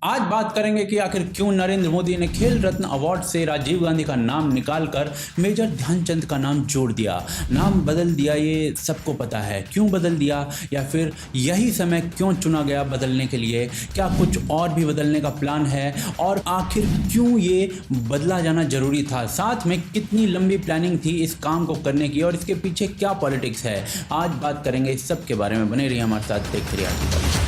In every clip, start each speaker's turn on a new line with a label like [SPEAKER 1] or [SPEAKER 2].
[SPEAKER 1] आज बात करेंगे कि आखिर क्यों नरेंद्र मोदी ने खेल रत्न अवार्ड से राजीव गांधी का नाम निकालकर मेजर ध्यानचंद का नाम जोड़ दिया, नाम बदल दिया। ये सबको पता है क्यों बदल दिया, या फिर यही समय क्यों चुना गया बदलने के लिए। क्या कुछ और भी बदलने का प्लान है, और आखिर क्यों ये बदला जाना जरूरी था, साथ में कितनी लंबी प्लानिंग थी इस काम को करने की, और इसके पीछे क्या पॉलिटिक्स है। आज बात करेंगे इस सब के बारे में। बने रहिए हमारे साथ, देखते रहिए आर्टिकल।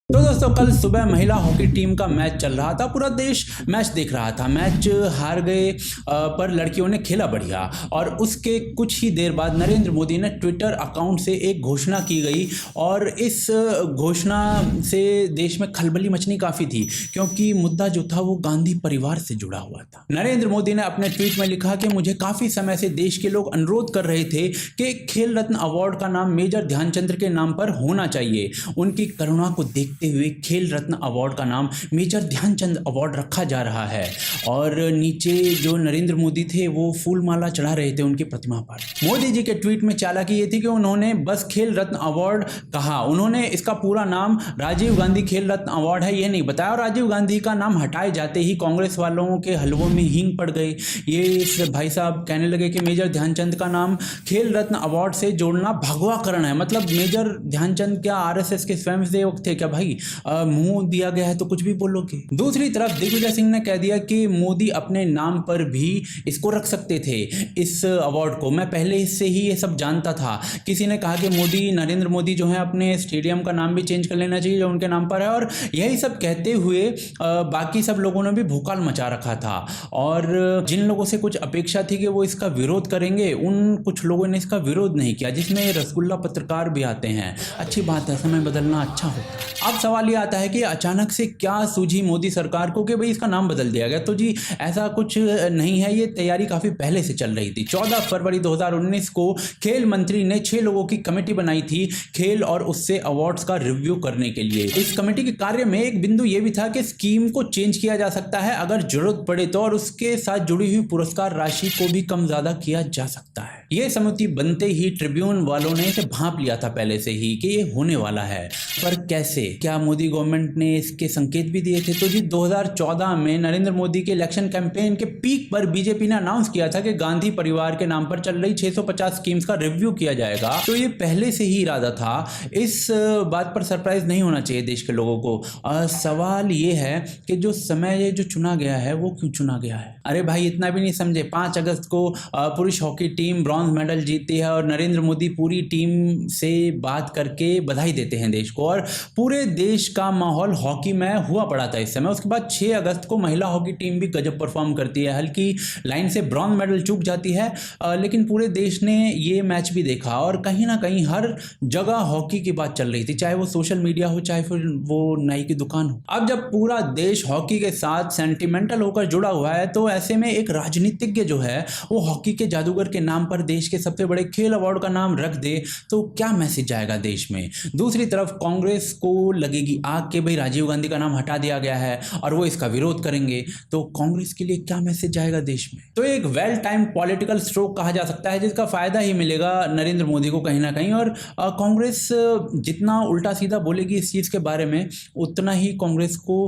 [SPEAKER 1] तो दोस्तों, कल सुबह महिला हॉकी टीम का मैच चल रहा था। पूरा देश मैच देख रहा था। मैच हार गए पर लड़कियों ने खेला बढ़िया, और उसके कुछ ही देर बाद नरेंद्र मोदी ने ट्विटर अकाउंट से एक घोषणा की गई, और इस घोषणा से देश में खलबली मचनी काफ़ी थी, क्योंकि मुद्दा जो था वो गांधी परिवार से जुड़ा हुआ था। नरेंद्र मोदी ने अपने ट्वीट में लिखा कि मुझे काफ़ी समय से देश के लोग अनुरोध कर रहे थे कि खेल रत्न अवार्ड का नाम मेजर ध्यानचंद के नाम पर होना चाहिए। उनकी करुणा को देखते हुए खेल रत्न अवार्ड का नाम मेजर ध्यानचंद अवार्ड रखा जा रहा है। और नीचे जो नरेंद्र मोदी थे वो फूल माला चढ़ा रहे थे उनकी प्रतिमा पर। मोदी जी के ट्वीट में चालाकी ये थी कि उन्होंने बस खेल रत्न अवार्ड कहा, उन्होंने इसका पूरा नाम राजीव गांधी खेल रत्न अवार्ड है ये नहीं बताया। और राजीव गांधी का नाम हटाए जाते ही कांग्रेस वालों के हलवों में हींग पड़ गई। ये भाई साहब कहने लगे कि मेजर ध्यानचंद का नाम खेल रत्न अवार्ड से जोड़ना भगवाकरण है। मतलब मेजर ध्यानचंद क्या आरएसएस के स्वयंसेवक थे क्या भाई? मुंह दिया गया है तो कुछ भी बोलोगे। दूसरी तरफ दिग्विजय सिंह ने कह दिया कि मोदी अपने नाम पर भी इसको रख सकते थे, इस अवार्ड को। मैं पहले से ही ये सब जानता था। किसी ने कहा कि मोदी, नरेंद्र मोदी जो है, अपने स्टेडियम का नाम भी चेंज कर लेना चाहिए जो उनके नाम पर है। और यही सब कहते हुए बाकी सब लोगों ने भी भूकाल मचा रखा था। और जिन लोगों से कुछ अपेक्षा थी कि वो इसका विरोध करेंगे, उन कुछ लोगों ने इसका विरोध नहीं किया, जिसमें रसगुल्ला पत्रकार भी आते हैं। अच्छी बात है, समय बदलना अच्छा होता है। अब सवाल ये आता है कि अचानक से क्या सूझी मोदी सरकार को कि भाई इसका नाम बदल दिया गया। तो जी ऐसा कुछ नहीं है, ये तैयारी काफ़ी पहले से चल रही थी। 14 फरवरी 2019 को खेल मंत्री ने 6 लोगों की कमेटी बनाई थी खेल और उससे अवार्ड्स का रिव्यू करने के लिए। इस कमेटी के कार्य में एक बिंदु ये भी था कि स्कीम को चेंज किया जा सकता है अगर जरूरत पड़े तो, और उसके साथ जुड़ी हुई पुरस्कार राशि को भी कम ज़्यादा किया जा सकता है। ये समिति बनते ही ट्रिब्यून वालों ने इसे भांप लिया था पहले से ही कि ये होने वाला है, पर कैसे? क्या मोदी गवर्नमेंट ने इसके संकेत भी दिए थे? तो जी 2014 में नरेंद्र मोदी के इलेक्शन कैंपेन के पीक पर बीजेपी ने अनाउंस किया था कि गांधी परिवार के नाम पर चल रही 650 स्कीम्स का रिव्यू किया जाएगा। तो ये पहले से ही इरादा था। इस बात पर सरप्राइज नहीं होना चाहिए देश के लोगों को। सवाल ये है कि जो समय जो चुना गया है वो क्यों चुना गया है? अरे भाई, इतना भी नहीं समझे। 5 अगस्त को पुरुष हॉकी टीम ब्रॉन्ज मेडल जीती है, और नरेंद्र मोदी पूरी टीम से बात करके बधाई देते हैं देश को, और पूरे देश का माहौल हॉकी में हुआ पड़ा था इस समय। उसके बाद 6 अगस्त को महिला हॉकी टीम भी गजब परफॉर्म करती है। हल्की लाइन से ब्रॉन्ज मेडल चूक जाती है, लेकिन पूरे देश ने ये मैच भी देखा, और कहीं ना कहीं हर जगह हॉकी की बात चल रही थी, चाहे वो सोशल मीडिया हो, चाहे फिर वो नाई की दुकान हो। अब जब पूरा देश हॉकी के साथ सेंटिमेंटल होकर जुड़ा हुआ है, तो ऐसे में एक राजनीतिज्ञ जो है वो हॉकी के जादूगर के नाम पर देश के सबसे बड़े खेल अवार्ड का नाम रख दे तो क्या मैसेज आएगा देश में? दूसरी तरफ कांग्रेस को लगेगी आग के भाई राजीव गांधी का नाम हटा दिया गया है, और वो इसका विरोध करेंगे, तो कांग्रेस के लिए क्या मैसेज जाएगा देश में? तो एक वेल टाइम पॉलिटिकल स्ट्रोक कहा जा सकता है, जिसका फायदा ही मिलेगा नरेंद्र मोदी को कहीं ना कहीं। और कांग्रेस जितना उल्टा सीधा बोलेगी इस चीज के बारे में, उतना ही कांग्रेस को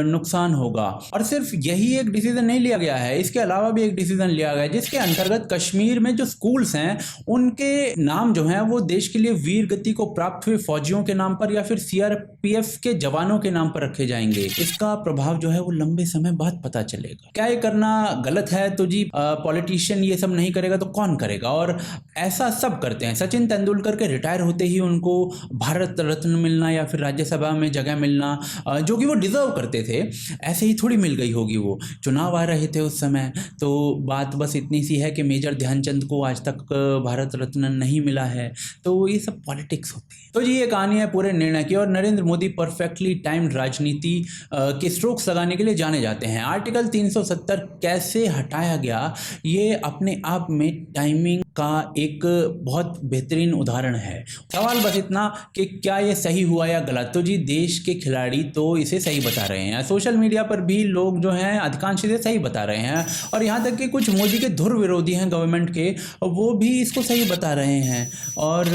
[SPEAKER 1] नुकसान होगा। और सिर्फ यही एक डिसीजन नहीं लिया गया है, इसके अलावा भी एक डिसीजन लिया गया है, जिसके अंतर्गत कश्मीर में जो स्कूल्स हैं उनके नाम जो हैं वो देश के लिए वीर गति को प्राप्त हुए फौजियों के नाम पर या फिर सीआरपीएफ के जवानों के नाम पर रखे जाएंगे। इसका प्रभाव जो है वो लंबे समय बाद पता चलेगा। क्या ये करना गलत है? तो जी पॉलिटिशियन ये सब नहीं करेगा तो कौन करेगा? और ऐसा सब करते हैं। सचिन तेंदुलकर के रिटायर होते ही उनको भारत रत्न मिलना या फिर राज्यसभा में जगह मिलना, जो कि वो डिजर्व करते थे, ऐसे ही थोड़ी मिल गई होगी। वो चुनाव आ रहे थे उस समय। तो बात बस इतनी सी है कि मेजर ध्यानचंद को आज तक भारत रत्न नहीं मिला है। तो ये सब पॉलिटिक्स होती है। तो जी ये कहानी है पूरे निर्णय की, और नरेंद्र मोदी परफेक्टली टाइम्ड राजनीति के स्ट्रोक्स लगाने के लिए जाने जाते हैं। आर्टिकल 370 कैसे हटाया गया, ये अपने आप में टाइमिंग का एक बहुत बेहतरीन उदाहरण है। सवाल बस इतना कि क्या ये सही हुआ या गलत। तो जी देश के खिलाड़ी तो इसे सही बता रहे हैं, सोशल मीडिया पर भी लोग जो हैं अधिकांश इसे सही बता रहे हैं, और यहाँ तक कि कुछ मोदी के धुर विरोधी हैं गवर्नमेंट के, वो भी इसको सही बता रहे हैं, और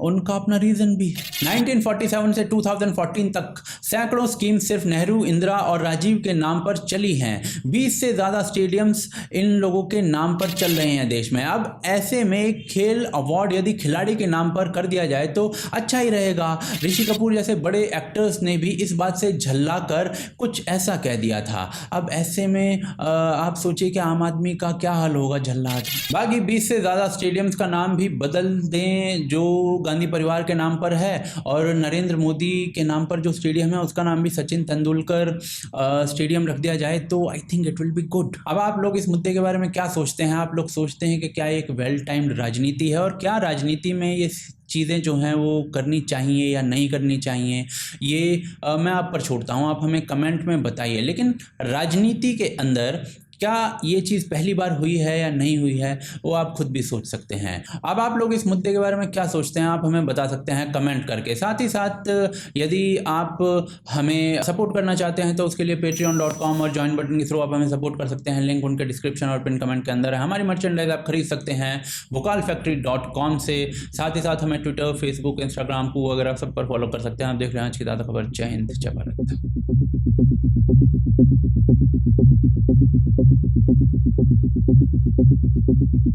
[SPEAKER 1] उनका अपना रीज़न भी है। 1947 से 2014 तक सैकड़ों स्कीम सिर्फ नेहरू, इंदिरा और राजीव के नाम पर चली हैं। 20 से ज़्यादा स्टेडियम्स इन लोगों के नाम पर चल रहे हैं देश में। अब ऐसे में खेल अवार्ड यदि खिलाड़ी के नाम पर कर दिया जाए तो अच्छा ही रहेगा। ऋषि कपूर जैसे बड़े एक्टर्स ने भी इस बात से झल्ला कर कुछ ऐसा कह दिया था। अब ऐसे में आप सोचिए कि आम आदमी का क्या हाल होगा झल्ला। बाकी 20 से ज़्यादा स्टेडियम्स का नाम भी बदल दें जो गांधी परिवार के नाम पर है, और नरेंद्र मोदी के नाम पर जो स्टेडियम है उसका नाम भी सचिन तेंदुलकर स्टेडियम रख दिया जाए तो I think it will be good. अब आप लोग इस मुद्दे के बारे में क्या सोचते हैं? आप लोग सोचते हैं कि क्या एक वेल टाइम्ड राजनीति है, और क्या राजनीति में ये चीज़ें जो हैं वो करनी चाहिए या नहीं करनी चाहिए, ये मैं आप पर छोड़ता हूँ। आप हमें कमेंट में बताइए। लेकिन राजनीति के अंदर क्या ये चीज़ पहली बार हुई है या नहीं हुई है, वो आप खुद भी सोच सकते हैं। अब आप लोग इस मुद्दे के बारे में क्या सोचते हैं, आप हमें बता सकते हैं कमेंट करके। साथ ही साथ यदि आप हमें सपोर्ट करना चाहते हैं तो उसके लिए patreon.com और ज्वाइन बटन के थ्रू आप हमें सपोर्ट कर सकते हैं। लिंक उनके डिस्क्रिप्शन और पिन कमेंट के अंदर है। हमारी मर्चेंडाइज आप खरीद सकते हैं vocalfactory.com से। साथ ही साथ हमें ट्विटर, फेसबुक, इंस्टाग्राम को वगैरह सब पर फॉलो कर सकते हैं। आप देख रहे हैं आज की ज़्यादा खबर। जय हिंद, जय भारत।